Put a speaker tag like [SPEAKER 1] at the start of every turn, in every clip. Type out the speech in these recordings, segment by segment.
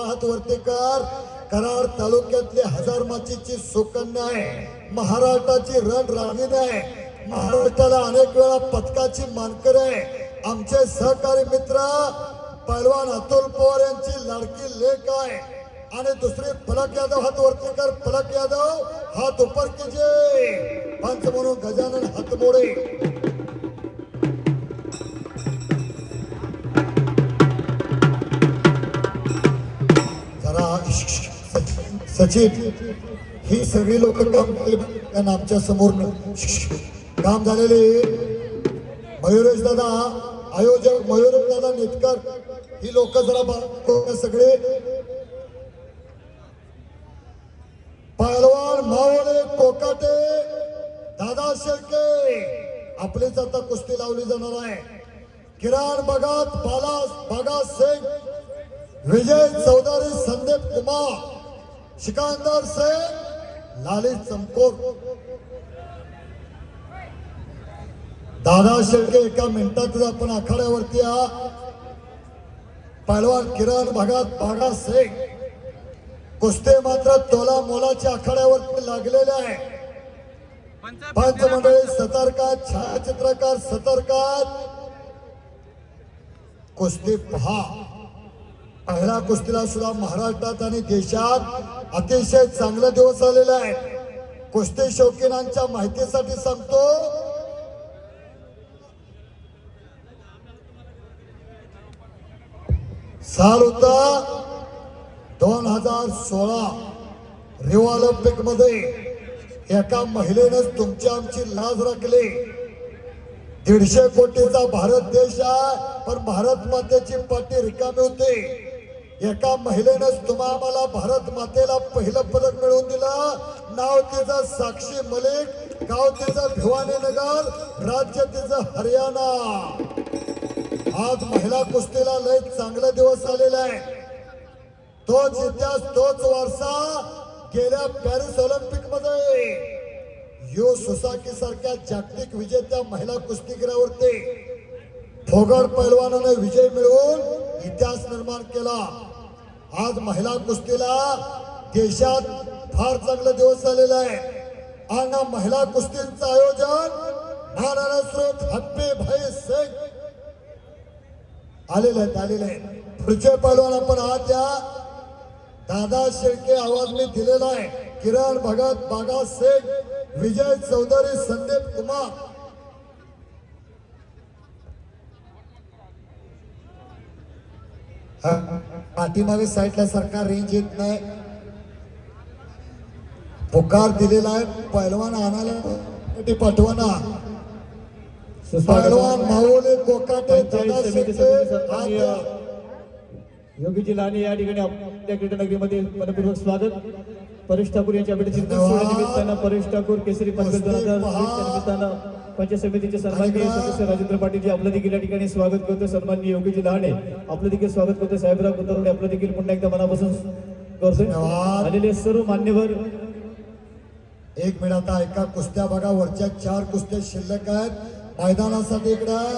[SPEAKER 1] दोघा हात वरती कर. कराड तालुक्यातली हजार माचीची सुकन्या आहे, महाराष्ट्राची रण रागिणी आहे, महाराष्ट्राला अनेक वेळा पदकाची मानकर आहे. आमचे सहकारी मित्र पैलवान अतुल पवार यांची लाडकी लेक आहे. आणि दुसरी फलक यादव हात वरती कर. फलक यादव हात उपर कीजिए. पंच म्हणून गजानन हातमोडे. सचिन ही सगळी लोक काम आमच्या समोर काम झालेले. मयुरेश दादा आयोजक, मयुरेश दादा नेटकर ही लोक जरा सगळे. पहलवान मावळे कोकाटे दादा शेळके आपलीच आता कुस्ती लावली जाणार आहे. किरण भगत बागा सिंग, विजय चौधरी, संदीप कुमार, सिकंदर शेख, लाली चमकोर. दादा शेळके एका मिनिटातच आपण आखाड्यावरती या. पहलवान किरण भगत बागा सिंग कुस्ती मात्र तोला मोलाच्या आखाड्यावरती लागलेले आहे. पंच मंडळी सतर्कात, छायाचित्रकार सतर्कात. कुस्ती पहा. पहिल्या कुस्तीला सुद्धा महाराष्ट्रात आणि देशात अतिशय चांगला दिवस आलेला आहे. कुस्ती शौकीनांच्या माहितीसाठी सांगतो, साल होता 2016. रिओ ऑलिम्पिक मध्ये एका महिलेनं तुमची आमची लाज राखली. 150 कोटीचा भारत देश आहे, पण भारत मातेची पाठी रिकामी होते. एका महिलेनं तुम्हाला भारत मातेला पहिलं पदक मिळवून दिलं. नाव तिचं साक्षी मलिक, गाव तिचं भिवानीनगर, राज्य तिचं हरियाणा. आज महिला कुस्तीला लय चांगला दिवस आलेला आहे. तोच इतिहास, तोच वारसा गेल्या पॅरिस ऑलिम्पिक मध्ये यो सुसाकी सारख्या जागतिक विजेत्या महिला कुस्तीगीरावरती फोगड पैलवानाने विजय मिळवून इतिहास निर्माण केला. आज महिला कुस्तीला देशात फार चांगला दिवस आलेला आहे. आणि महिला कुस्तीचं आयोजन महाराणा स्रोत हप्पी भाई सिंग आलेले आहेत. पुढचे पैलवान आपण आहात या. दादा शेळके आवाज मी दिलेला आहे. किरण भगत बागा सिंग, विजय चौधरी, संदीप कुमार. पाठीमागे साईडला सरकार रेंज येत नाही. पुकार दिलेला आहे. पैलवान आणायला पाठवाना. पैलवान मावळे कोकाटे दादा शेळके
[SPEAKER 2] योगीजी लाने या ठिकाणी आपल्या क्रीडानगरीमध्ये मनपूर्वक स्वागत. परेश ठाकूर यांच्या भेटीच्या निमित्तानं परेश ठाकूर केसरी पदक 2020 निमित्तानं पंचायत समितीचे सन्माननीय सदस्य राजेंद्र पाटील आपलं देखील या ठिकाणी स्वागत करतो. सन्माननीय योगीजी लाने आपलं देखील स्वागत करतो. साहेबराव कुतरवडे आपलं देखील पुन्हा एकदा मनापासून करतोय. आलेले सर्व मान्यवर.
[SPEAKER 1] एक मिनिट आता एका कुस्त्या बघा. वरच्या 4 कुस्त्या शिल्लक आहेत मैदानासाठी. इकडं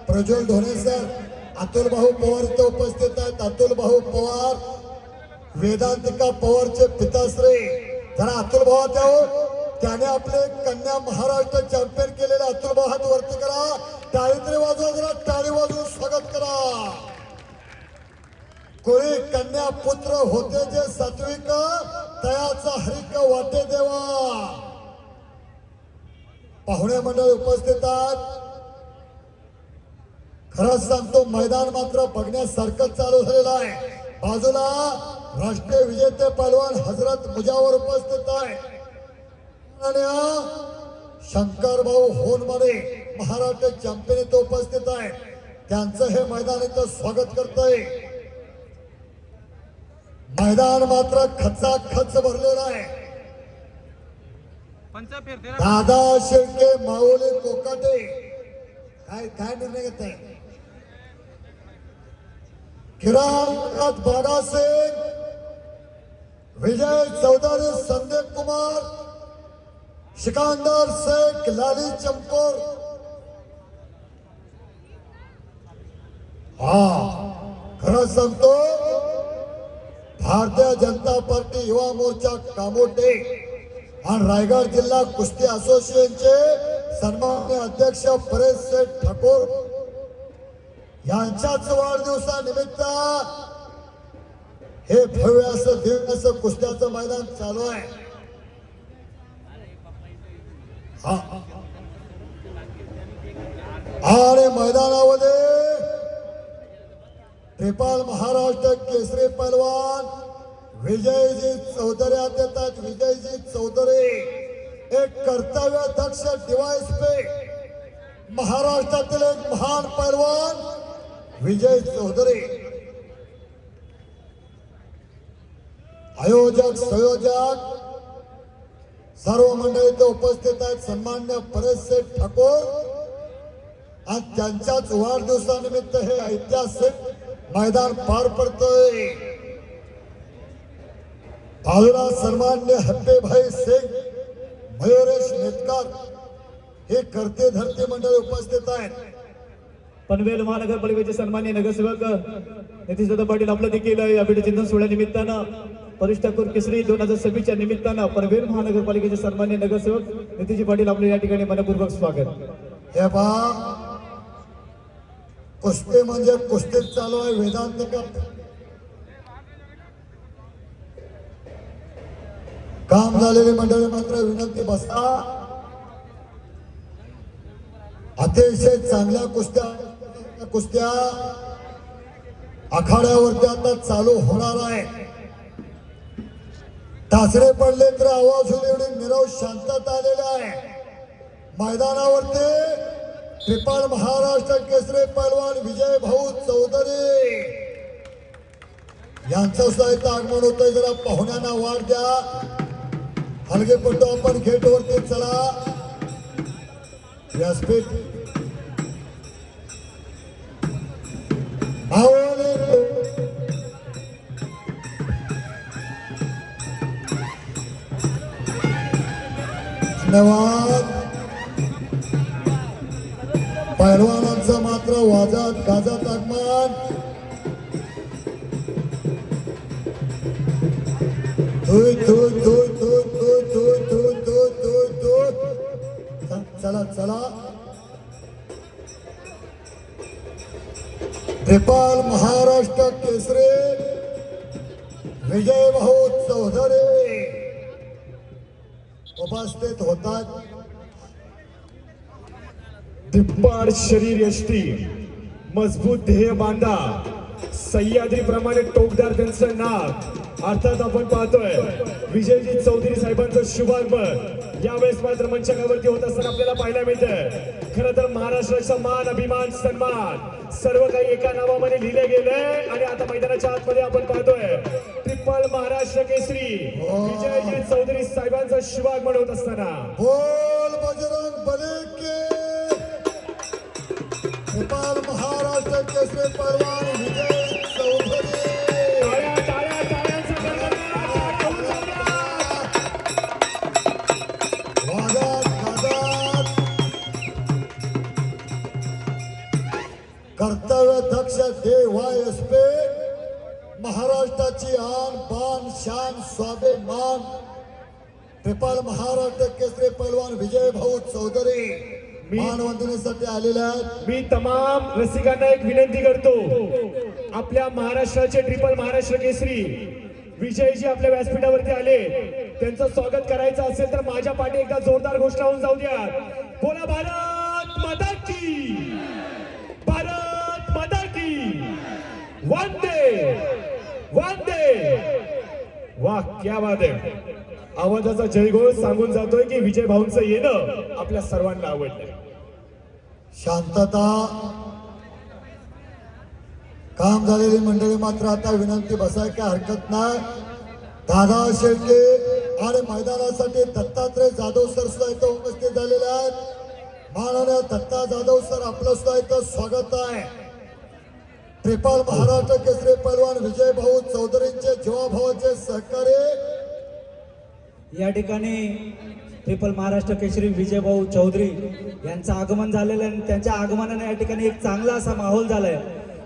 [SPEAKER 1] प्रज्वल ढोणे सर, अतुल भाऊ पवार इथे उपस्थित आहेत. अतुल भाऊ पवार वेदांतिका पवारचे पिताश्री. जरा अतुल भाऊ द्यावं. त्याने आपले कन्या महाराष्ट्र चॅम्पियन केलेले अतुल भाऊ हात वरती करा. टाळी वाजवा, जरा टाळी वाजवून स्वागत करा. कोळी कन्या पुत्र होते जे सात्विक, तयाचा हरिक वाटे देवा. पाहुणे मंडळ उपस्थित आहेत. खरंच सांगतो मैदान मात्र बघण्यासारखं चालू झालेलं आहे. बाजूला राष्ट्रीय विजेते पैलवान हजरत मुजावर उपस्थित आहे. शंकर भाऊ होनमारे महाराष्ट्र चॅम्पियन इथं उपस्थित आहे. त्यांचं हे मैदान इथं स्वागत करतंय. मैदान मात्र खचाखच भरलेलं आहे. दादा शेळके माऊली कोकाटे काय निर्णय घेत आहे. किरण बागा सिंग, विजय चौधरी, संदीप कुमार, सिकंदर शेख, लाली चमकोर. खरं सांगतो भारतीय जनता पार्टी युवा मोर्चा कामोटे आणि रायगड जिल्हा कुस्ती असोसिएशनचे सन्माननीय अध्यक्ष परेश शेठ ठाकूर यांच्याच वाढदिवसानिमित्त हे भव्य असं दिव्य असं कुस्त्याचं मैदान चालू आहे. आणि मैदानामध्ये ट्रिपल महाराष्ट्र केसरी पहलवान विजयजी चौधरी आत येतात. विजयजी चौधरी एक कर्तव्य दक्ष डिवाइस पे महाराष्ट्रातील एक महान पहलवान विजय चौधरी. आयोजक संयोजक सर्व मंडळी इथे उपस्थित आहेत. सन्मान्य परेश शेठ ठाकूर आणि त्यांच्याच वाढदिवसानिमित्त हे ऐतिहासिक मैदान पार पडतोय. बाजूला सन्मान्य हप्पेभाई सिंग मयुरेश नेतकर हे करते धरते मंडळी उपस्थित आहेत.
[SPEAKER 2] पनवेल महानगरपालिकेचे सन्माननीय नगरसेवक नितीशदादा पाटील आपलं देखील या भेटी चिंतन सोहळ्या निमित्तानं परेश ठाकूर केसरी 2026 च्या निमित्तानं पनवेल महानगरपालिकेचे सन्माननीय नगरसेवक नितीशजी पाटील आपलं या ठिकाणी मनपूर्वक स्वागत.
[SPEAKER 1] हे पहा, कुस्ती म्हणजे कुस्तीच चालू आहे. वेदांत का काम झालेली मंडळी मात्र विनंती बसा. अतिशय चांगल्या कुस्त्या आखाड्यावरती आता चालू होणार आहे. टाचरे पडले तर आवाज होईल एवढी निरव शांतता आलेली आहे. मैदानावरती ट्रिपल महाराष्ट्र केसरी पहलवान विजय भाऊ चौधरी यांचं सुद्धा इथं आगमन होतंय. जरा पाहुण्यांना वाढ द्या. हलगे पट्टू आपण गेट वरती चला. व्यासपीठ धन्यवाद. पहलवानांचं मात्र वाजत गाजत आगमन. चला चला. ट्रिपल महाराष्ट्र केसरी विजय भाऊ चौधरी उपस्थित होतात.
[SPEAKER 3] दिप्पाड शरीर यष्टी, मजबूत ध्येय बांधा, सह्याद्रीप्रमाणे टोकदार त्यांचं नाक. अर्थात आपण पाहतोय विजयजी चौधरी साहेबांचं शुभागमन यावेळेस मात्र मंचकावरती होत असताना आपल्याला पाहायला मिळतंय. खरं तर महाराष्ट्राचा मान, अभिमान, सन्मान सर्व काही एका नावामध्ये लिहिले गेलंय. आणि आता मैदानाच्या आतमध्ये आपण पाहतोय ट्रिपल महाराष्ट्र केसरी विजयजी चौधरी साहेबांचं शुभागमन होत असताना
[SPEAKER 1] बोल बजरंग बली की. ट्रिपल महाराष्ट्र केसरी पहलवान विजय चौधरी. कर्तव्य दक्ष DYSP महाराष्ट्राची आन बान शान स्वाभिमान ट्रिपल महाराष्ट्र केसरी पहलवान विजय भाऊ चौधरी मानवंदनेसाठी आलेले आहेत.
[SPEAKER 3] मी तमाम रसिकांना एक विनंती करतो, आपल्या महाराष्ट्राचे ट्रिपल महाराष्ट्र केसरी विजयजी आपल्या व्यासपीठावरती आले, त्यांचं स्वागत करायचं असेल तर माझ्या पाठी एकदा जोरदार घोषणा होऊन जाऊ द्या. बोला भारत माता की, भारत माता की, वंदे वंदे. वाह, क्या बात आहे. आवाजाचा जयघोष सांगून जातोय की विजय भाऊंचं येणं आपल्या सर्वांना आवडलं.
[SPEAKER 1] शांतता. काम झालेली मंडळी मात्र आता विनंती बसाय काय हरकत नाही. दादा शेळके आणि मैदानासाठी दत्तात्रय जाधव सर सुद्धा इथं उपस्थित झालेले आहेत. माननीय दत्ता जाधव सर आपलं सुद्धा इथं स्वागत आहे. ट्रिपल महाराष्ट्र केसरी पहलवान विजय भाऊ चौधरींचे जीवाभावाचे सहकारी
[SPEAKER 4] या ठिकाणी ट्रिपल महाराष्ट्र केसरी विजय भाऊ चौधरी यांचं आगमन झालेलं आहे. त्यांच्या आगमनाने या ठिकाणी एक चांगला असा माहोल झालाय.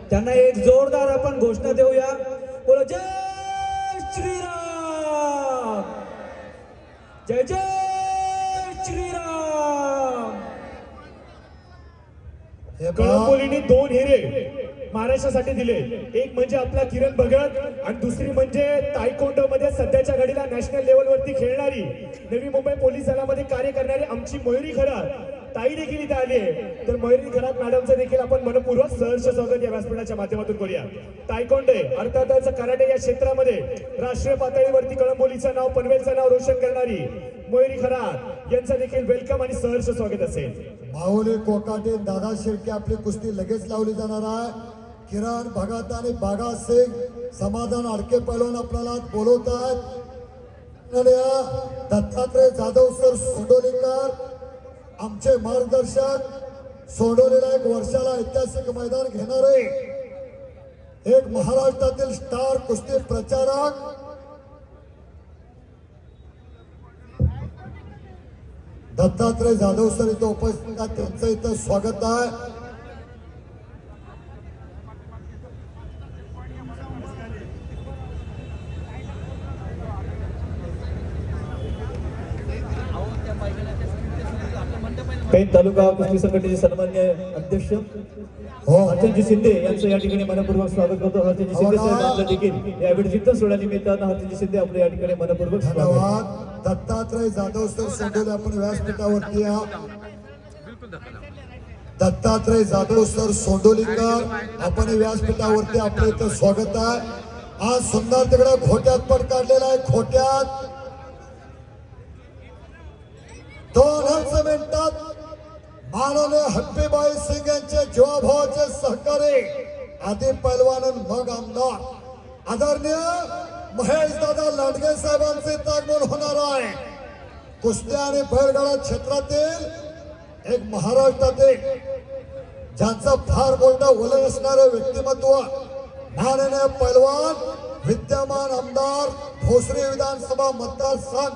[SPEAKER 4] त्यांना एक जोरदार आपण घोषणा देऊया. बोला जय श्रीराम, जय जय श्रीराम.
[SPEAKER 1] हे पहा,
[SPEAKER 3] कळंबोलीने 2 हिरे महाराष्ट्रासाठी दिले. एक म्हणजे आपला किरण भगत आणि दुसरी म्हणजे तायकोंडो मध्ये सध्याच्या घडीला नॅशनल लेवलवरती खेळणारी, नवी मुंबई पोलीस दलामध्ये कार्य करणारी आमची मयुरी खरात ताई देखील इथे आली आहे. तर मयुरी खरात मॅडमचं देखील आपण मनपूर्वक सहर्ष स्वागत या व्यासपीठाच्या माध्यमातून करूया. तायकोंडे अर्थातच कराटे या क्षेत्रामध्ये राष्ट्रीय पातळीवरती कळंबोलीचं नाव, पनवेलचं नाव रोशन करणारी मयुरी खरात यांचं देखील वेलकम आणि सहर्ष स्वागत असेल.
[SPEAKER 1] माऊली कोकाटे, दादा शेळके आपली कुस्ती लगेच लावली जाणार आहे. किरण भगत आणि बागा सिंग, समाधान अडके पैलवान आपल्याला बोलवत आहेत. दत्तात्रय जाधव सर सोंडोलीकर आमचे मार्गदर्शक, सोंडोलीला एक वर्षाला ऐतिहासिक मैदान घेणारे एक महाराष्ट्रातील स्टार कुस्ती प्रचारक दत्तात्रय जाधव सर इथं उपस्थित आहेत. त्यांचं इथं स्वागत आहे.
[SPEAKER 2] पेण तालुका कुस्ती संघटनेचे सन्मान्य अध्यक्ष
[SPEAKER 1] हो
[SPEAKER 2] हरचंदजी शिंदे यांचं या ठिकाणी मनपूर्वक स्वागत करतो. हरचंदजी शिंदे साहेब आपलं देखील या विडजित सोहळ्यानिमित्तानं हरचंदजी शिंदे आपलं या ठिकाणी मनपूर्वक स्वागत.
[SPEAKER 1] धन्यवाद. दत्तात्रय जाधव सर सोडवले आपण व्यासपीठावरती या. दत्तात्रय जाधव सर सोंडोलीकर आपण व्यासपीठावरती आपलं इथं स्वागत आहे. आज सुंदर तिकडे खोट्यात पट काढलेला आहे. खोट्यात 2 मिनिटात माननीय हप्पीबाई सिंग यांचे जीवाभावाचे सहकारी आदी पैलवान मग आमदार आदरणीय महेश दादा लांडगे साहेबांचे आगमन होणार आहे. कुस्ती आणि बैलगाडा क्षेत्रातील एक महाराष्ट्रातील ज्यांचं फार मोठं वलय असणारं व्यक्तिमत्व माननीय पैलवान विद्यमान आमदार भोसरी विधानसभा मतदारसंघ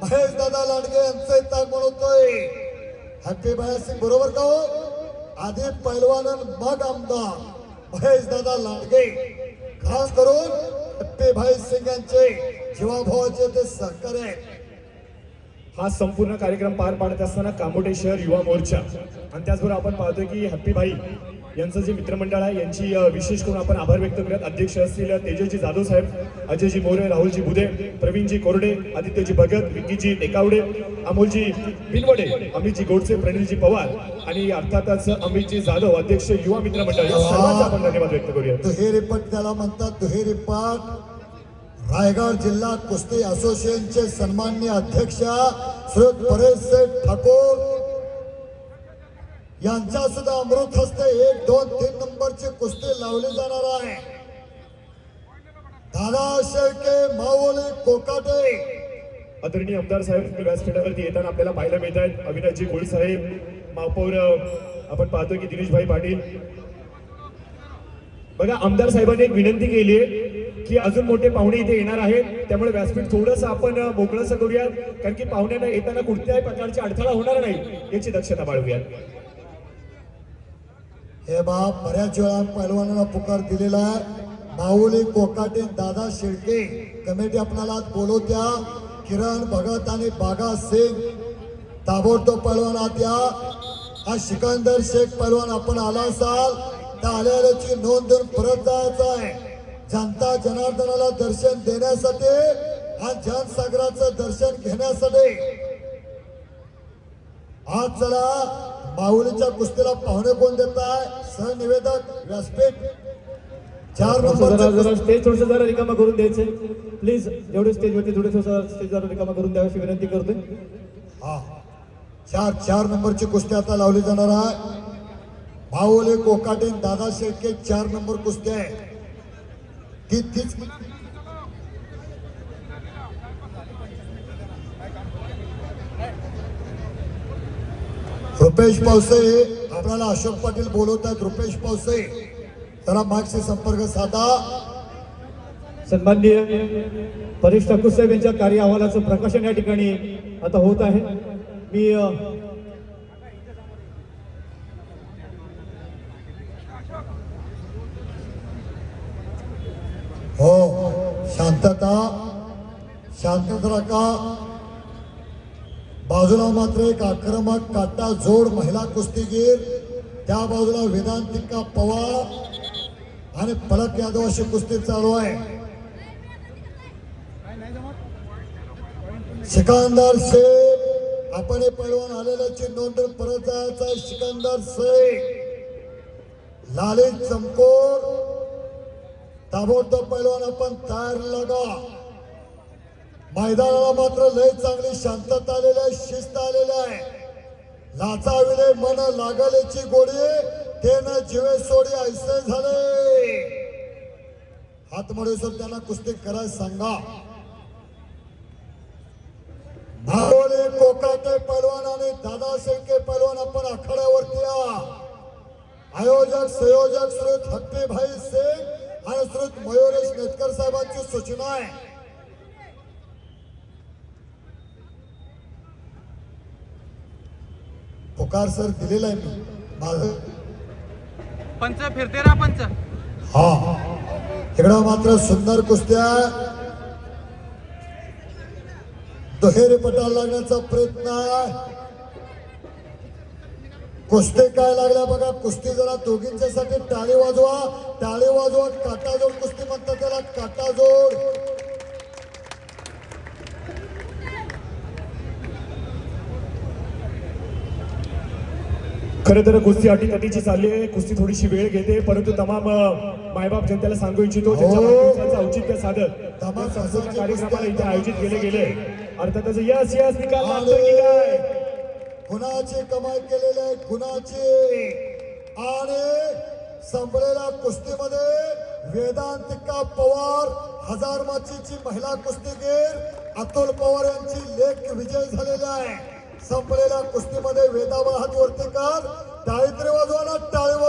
[SPEAKER 1] महेश दादा लांडगे यांचे आगमन होतोय. हॅपी बाय सिंग बरोबर का हो? आधी पैलवान मग आमदार महेश दादा लांडगे, खास करून हॅपी भाई सिंग यांचे जीवाभावाचे ते सहकारी आहेत.
[SPEAKER 3] हा संपूर्ण कार्यक्रम पार पाडत असताना कामोठे शहर युवा मोर्चा आणि त्याचबरोबर आपण पाहतोय की हॅप्पी भाई यांचं जे मित्रमंडळ आहे यांची विशेष करून आपण आभार व्यक्त करूयात. अध्यक्ष असतील तेजसजी जाधव साहेब, अजयजी मोरे, राहुलजी बुधे, प्रवीणजी कोरडे, आदित्यजी भगत, विकीजी टेकावडे, अमोलजी बिनवडे, अमितजी गोडसे, प्रणिलजी पवार आणि अर्थातच अमितजी जाधव अध्यक्ष युवा मित्रमंडळ या सर्वांचा आपण धन्यवाद व्यक्त करूया.
[SPEAKER 1] दुहेरी पट त्याला म्हणतात. दुहेरी पट रायगड जिल्हा कुस्ती असोसिएशनचे सन्माननीय अध्यक्ष श्री परेश सेठ ठाकूर यांच्या सुद्धा अमृत हस्ते 1, 2, 3 नंबरची कुस्ती लावली जाणार आहे. दादा शेळके, माऊली कोकाटे.
[SPEAKER 3] आदरणीय आमदार साहेब व्यासपीठावरती येताना आपल्याला पाहायला मिळत आहेत. अविनाशजी गोळी साहेब, महापौर आपण पाहतोय की दिनेशभाई पाटील. बघा, आमदार साहेबांनी एक विनंती केली आहे की अजून मोठे पाहुणे इथे येणार आहेत, त्यामुळे व्यासपीठ थोडंसं आपण मोकळंसं करूयात, कारण की पाहुण्यांना येताना कुठल्याही प्रकारची अडथळा होणार नाही याची दक्षता बाळगूयात.
[SPEAKER 1] हे बाप बऱ्याच वेळा पैलवानांना पुकार दिलेला आहे. माऊली कोकाटे, दादा शेळके कमिटी आपल्याला आज बोलवत्या. किरण भगत आणि बागा सिंग ताबडतोब पैलवान आत या. हा सिकंदर शेख पैलवान आपण आला असाल तर आल्याची नोंद देऊन परत जायचं आहे. जनता जनार्दनाला दर्शन देण्यासाठी आणि जनसागराचं दर्शन घेण्यासाठी. आज चला माऊलीच्या कुस्तीला पाहुणे कोण देत आहे? सहनिवेदक व्यासपीठ 4 नंबर
[SPEAKER 2] स्टेज थोडंसं जरा रिकामा करून द्यायचे प्लीज. जेवढे स्टेज होते थोडे स्टेज जरा रिकामा करून द्यावी विनंती करतोय.
[SPEAKER 1] हा 4 नंबरची कुस्ती आता लावली जाणार आहे. माऊली कोकाटे, दादा शेळके 4 नंबर कुस्ती आहे. तीच रुपेश पावसे आपल्याला अशोक पाटील बोलवत आहेत. रुपेश पावसे जरा मागशी संपर्क साधा.
[SPEAKER 2] सन्माननीय परेश ठाकूर साहेब यांच्या कार्य अहवालाचं प्रकाशन या ठिकाणी आता होत आहे. मी
[SPEAKER 1] हो शांत शांतता, शांतता राखा. बाजूला मात्र एक आक्रमक काटा जोड महिला कुस्तीगीर, त्या बाजूला वेदांतिका पवार आणि पलक यादव अशी कुस्ती चालू आहे. सिकंदर शेख, आपण हे पैलवान आलेल्याची नोंद परत जायचा आहे. सिकंदर शेख, लालित चमकोर, ताबडतोब पैलवान आपण तयार लगा. मैदानाला मात्र लय चांगली शांतता आलेली आहे, शिस्त आलेली आहे. लाचाविले मन लागलेची गोडी, ते न जीवे सोडी ऐसे झाले. हातमोडे सर त्यांना कुस्ती करायला सांगा. भावले कोकाटे पैलवान आणि दादा शेळके पैलवान आपण आखाड्यावरती या. आयोजक संयोजक श्रीयुत हट्टीभाई शेख आणि श्रीयुत मयुरेश नेटकर साहेबांची सूचना आहे. पुकार सर दिलेला आहे मी माझं.
[SPEAKER 5] पंच फिरते ना पंच.
[SPEAKER 1] हा, इकडं मात्र सुंदर कुस्त्या, दुहेरी पटाला लागण्याचा प्रयत्न आहे. कुस्ती काय लागल्या बघा. कुस्ती जरा दोघींच्या साठी टाळी वाजवा, टाळी वाजवा. काटा जोड कुस्ती म्हणतात त्याला, काटा जोड.
[SPEAKER 3] खरं तर कुस्ती अटीतटीची चालली आहे. कुस्ती थोडीशी वेळ घेते, परंतु तमाम मायबाप जनतेला सांगू इच्छितो त्यांच्या वाढदिवसाचं औचित्य साधत
[SPEAKER 1] तमाम
[SPEAKER 3] संपूर्ण कार्यक्रमाला इथे आयोजित केले गेले. अर्थातच यस यस निकाल लागतोय की काय.
[SPEAKER 1] गुणाची कमाई केलेली आहे, गुणाची. आणि संपलेल्या कुस्तीमध्ये वेदांतिका पवार, हजार माचीची महिला कुस्तीगीर अतुल पवार यांची लेख विजय झालेला आहे. संपलेल्या कुस्तीमध्ये वेदावर हात वरती कर, टाळी तरी वाजवा ना, टाळी.